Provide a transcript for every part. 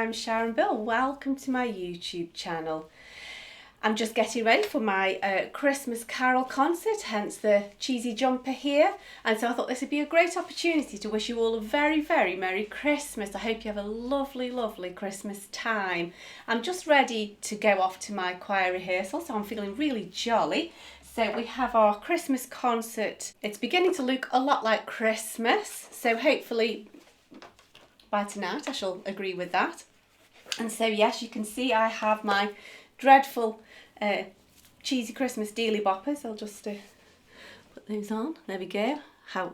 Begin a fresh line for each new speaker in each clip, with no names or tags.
I'm Sharon Bill. Welcome to my YouTube channel. I'm just getting ready for my Christmas Carol concert, hence the cheesy jumper here. And so I thought this would be a great opportunity to wish you all a very, very Merry Christmas. I hope you have a lovely, lovely Christmas time. I'm just ready to go off to my choir rehearsal, so I'm feeling really jolly. So we have our Christmas concert. It's beginning to look a lot like Christmas, so hopefully by tonight I shall agree with that. And so yes, you can see I have my dreadful cheesy Christmas dealy boppers. I'll just put those on. There we go. How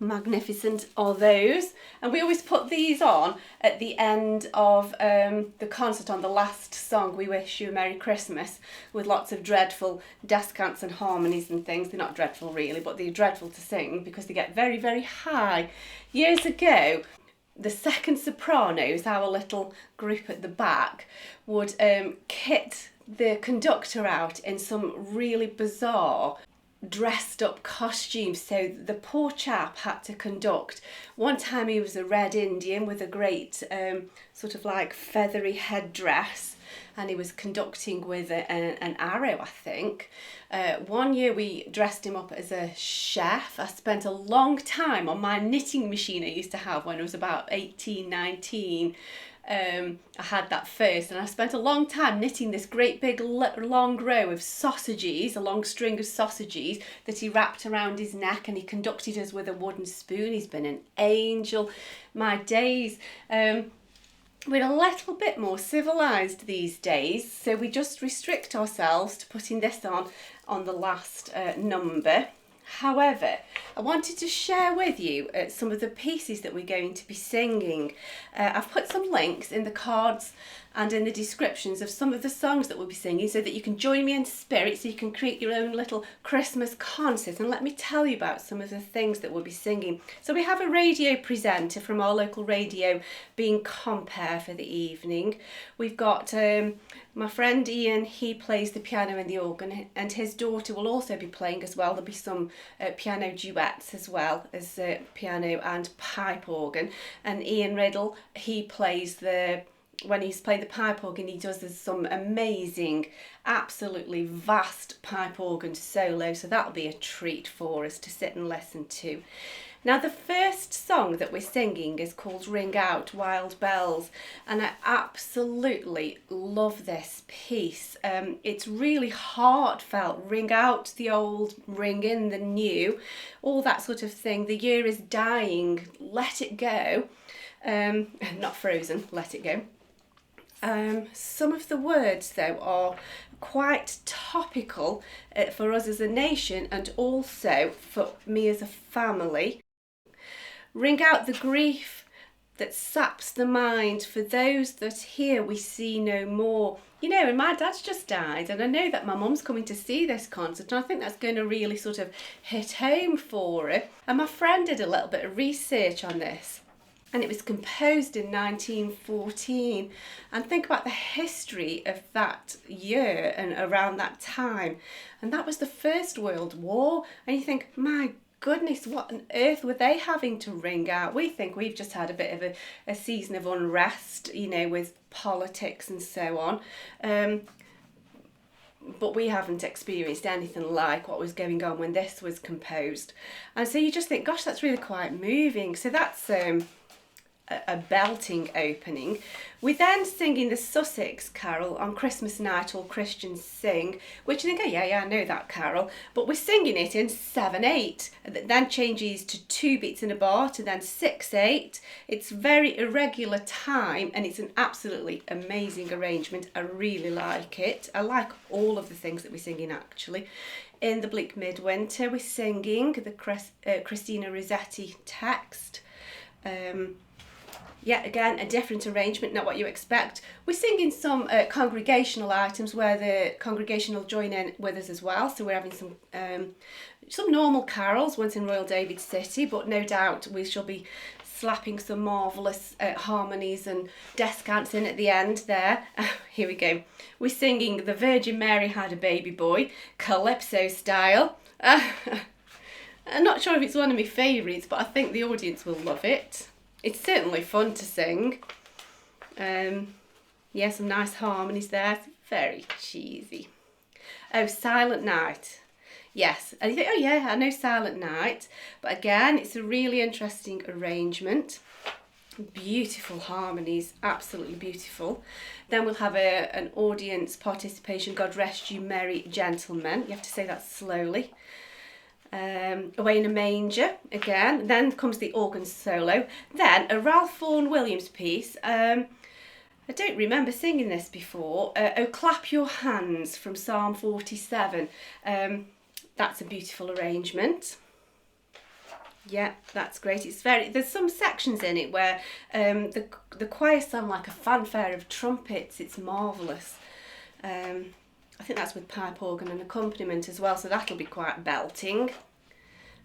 magnificent are those? And we always put these on at the end of the concert. On the last song, we wish you a Merry Christmas, with lots of dreadful descants and harmonies and things. They're not dreadful really, but they're dreadful to sing because they get very, very high. Years ago, the second sopranos, our little group at the back, would kit the conductor out in some really bizarre dressed up costumes, so the poor chap had to conduct. One time he was a Red Indian with a great sort of like feathery headdress, and he was conducting with an arrow, I think. One year we dressed him up as a chef. I spent a long time on my knitting machine I used to have when I was about 18, 19. I had that first, and I spent a long time knitting this great big long row of sausages, a long string of sausages that he wrapped around his neck, and he conducted us with a wooden spoon. He's been an angel. My days. We're a little bit more civilised these days, so we just restrict ourselves to putting this on the last number. However, I wanted to share with you some of the pieces that we're going to be singing. I've put some links in the cards and in the descriptions of some of the songs that we'll be singing, so that you can join me in spirit, so you can create your own little Christmas concert. And let me tell you about some of the things that we'll be singing. So we have a radio presenter from our local radio being compere for the evening. We've got my friend Ian, he plays the piano and the organ, and his daughter will also be playing as well. There'll be some piano duets as well as piano and pipe organ. And Ian Riddle, he plays when he's playing the pipe organ, he does some amazing, absolutely vast pipe organ solo, so that'll be a treat for us to sit and listen to. Now, the first song that we're singing is called Ring Out, Wild Bells, and I absolutely love this piece. It's really heartfelt. Ring out the old, ring in the new, all that sort of thing. The year is dying, let it go. Not Frozen, let it go. Some of the words, though, are quite topical for us as a nation, and also for me as a family. Ring out the grief that saps the mind, for those that here we see no more. You know, and my dad's just died, and I know that my mum's coming to see this concert, and I think that's going to really sort of hit home for her. And my friend did a little bit of research on this, and it was composed in 1914. And think about the history of that year and around that time. And that was the First World War. And you think, my goodness, what on earth were they having to ring out? We think we've just had a bit of a season of unrest, you know, with politics and so on. But we haven't experienced anything like what was going on when this was composed. And so you just think, gosh, that's really quite moving. So that's a belting opening. We then singing the Sussex Carol, On Christmas Night All Christians Sing, which you think, oh yeah, I know that carol, but we're singing it in 7/8, that then changes to 2 beats in a bar to then 6/8. It's very irregular time, and it's an absolutely amazing arrangement. I really like it. I like all of the things that we're singing actually. In the Bleak Midwinter, we're singing the Christina Rossetti text. Yet again, a different arrangement, not what you expect. We're singing some congregational items where the congregation will join in with us as well. So we're having some normal carols, once in Royal David City, but no doubt we shall be slapping some marvellous harmonies and descants in at the end there. Here we go. We're singing The Virgin Mary Had a Baby Boy, Calypso style. I'm not sure if it's one of my favourites, but I think the audience will love it. It's certainly fun to sing. Yeah, some nice harmonies there. Very cheesy. Oh, Silent Night. Yes, and you think, oh yeah, I know Silent Night, but again, it's a really interesting arrangement. Beautiful harmonies, absolutely beautiful. Then we'll have an audience participation, God Rest You Merry Gentlemen. You have to say that slowly. Away in a Manger again. Then comes the organ solo. Then a Ralph Vaughan Williams piece. I don't remember singing this before. Oh, Clap Your Hands from Psalm 47. That's a beautiful arrangement. Yeah, that's great. It's there's some sections in it where the choir sound like a fanfare of trumpets. It's marvellous. I think that's with pipe organ and accompaniment as well, so that'll be quite belting.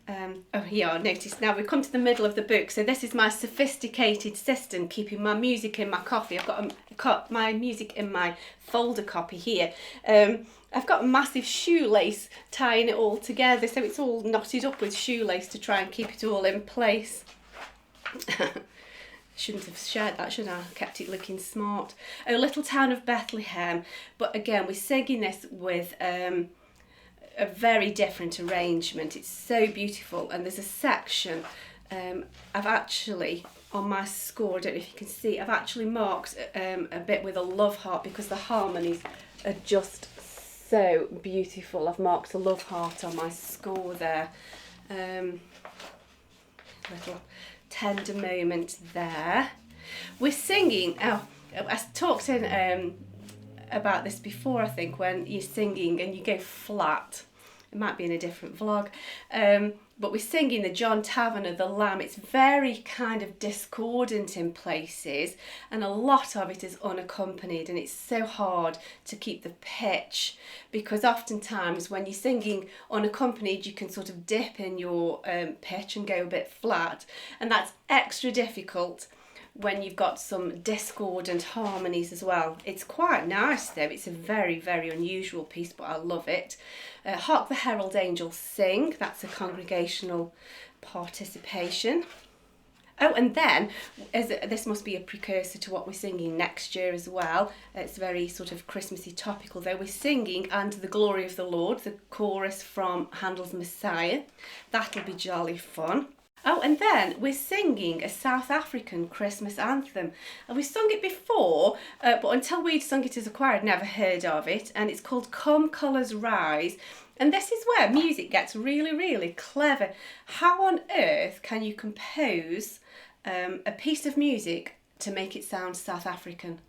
Oh, here, notice now we've come to the middle of the book. So this is my sophisticated system, keeping my music in my coffee. I've got my music in my folder copy here. I've got a massive shoelace tying it all together, so it's all knotted up with shoelace to try and keep it all in place. Shouldn't have shared that, should I? Kept it looking smart. Oh, Little Town of Bethlehem. But again, we're singing this with a very different arrangement. It's so beautiful, and there's a section I've actually, on my score, I don't know if you can see, I've actually marked a bit with a love heart because the harmonies are just so beautiful. I've marked a love heart on my score there. Little tender moment there. We're singing, oh, I talked in about this before, I think, when you're singing and you go flat. It might be in a different vlog, but we're singing the John Taverner, the Lamb. It's very kind of discordant in places, and a lot of it is unaccompanied, and it's so hard to keep the pitch, because oftentimes when you're singing unaccompanied you can sort of dip in your pitch and go a bit flat, and that's extra difficult when you've got some discordant harmonies as well. It's quite nice though. It's a very, very unusual piece, but I love it. Hark the Herald Angels Sing. That's a congregational participation. Oh, and then, this must be a precursor to what we're singing next year as well. It's very sort of Christmassy topical though. We're singing And the Glory of the Lord, the chorus from Handel's Messiah. That'll be jolly fun. Oh, and then we're singing a South African Christmas anthem. And we've sung it before, but until we'd sung it as a choir, I'd never heard of it. And it's called Come Colours Rise. And this is where music gets really, really clever. How on earth can you compose a piece of music to make it sound South African?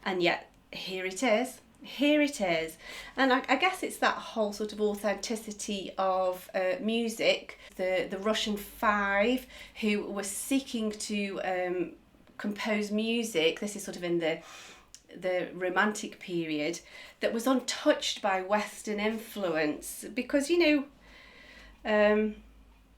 And yet, here it is. Here it is. And I guess it's that whole sort of authenticity of music. The Russian Five who were seeking to compose music, this is sort of in the Romantic period, that was untouched by Western influence, because, you know,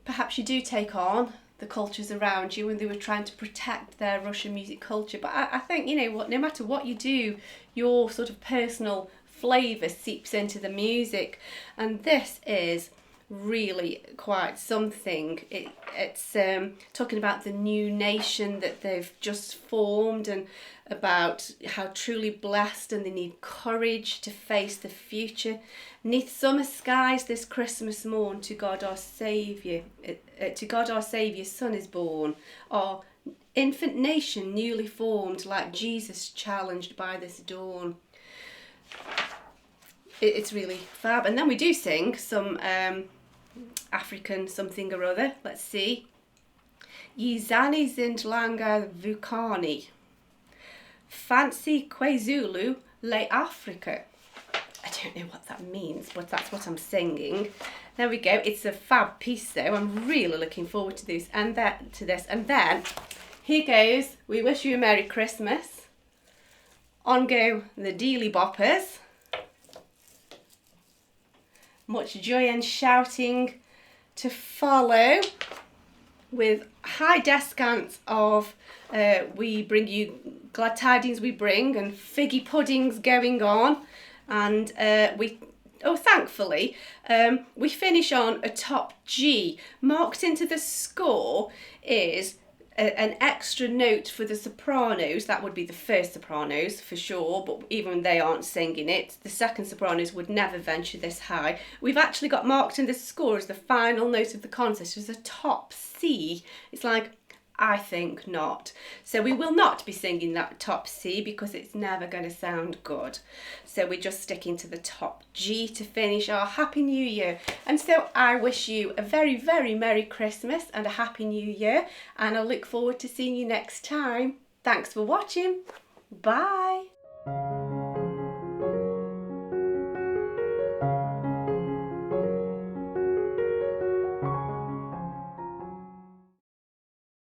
perhaps you do take on the cultures around you, and they were trying to protect their Russian music culture. But I think, you know what, no matter what you do, your sort of personal flavour seeps into the music, and this is really quite something. It's talking about the new nation that they've just formed, and about how truly blessed, and they need courage to face the future. 'Neath summer skies this Christmas morn, to God our Saviour, Son is born. Our infant nation newly formed, like Jesus challenged by this dawn. It's really fab. And then we do sing some African something or other. Let's see. Ye Zani sind langer Vukani. Fancy KwaZulu le Africa. I don't know what that means, but that's what I'm singing. There we go. It's a fab piece though. I'm really looking forward to this. And then here goes We Wish You a Merry Christmas. On go the Dealy Boppers. Much joy and shouting to follow, with high descants of we bring you glad tidings we bring, and figgy puddings going on, and thankfully we finish on a top G. Marked into the score is an extra note for the sopranos. That would be the first sopranos for sure, but even they aren't singing it. The second sopranos would never venture this high. We've actually got marked in the score as the final note of the concert as a top C. It's like, I think not. So we will not be singing that top C because it's never going to sound good. So we're just sticking to the top G to finish our Happy New Year. And so I wish you a very, very Merry Christmas and a Happy New Year. And I look forward to seeing you next time. Thanks for watching. Bye.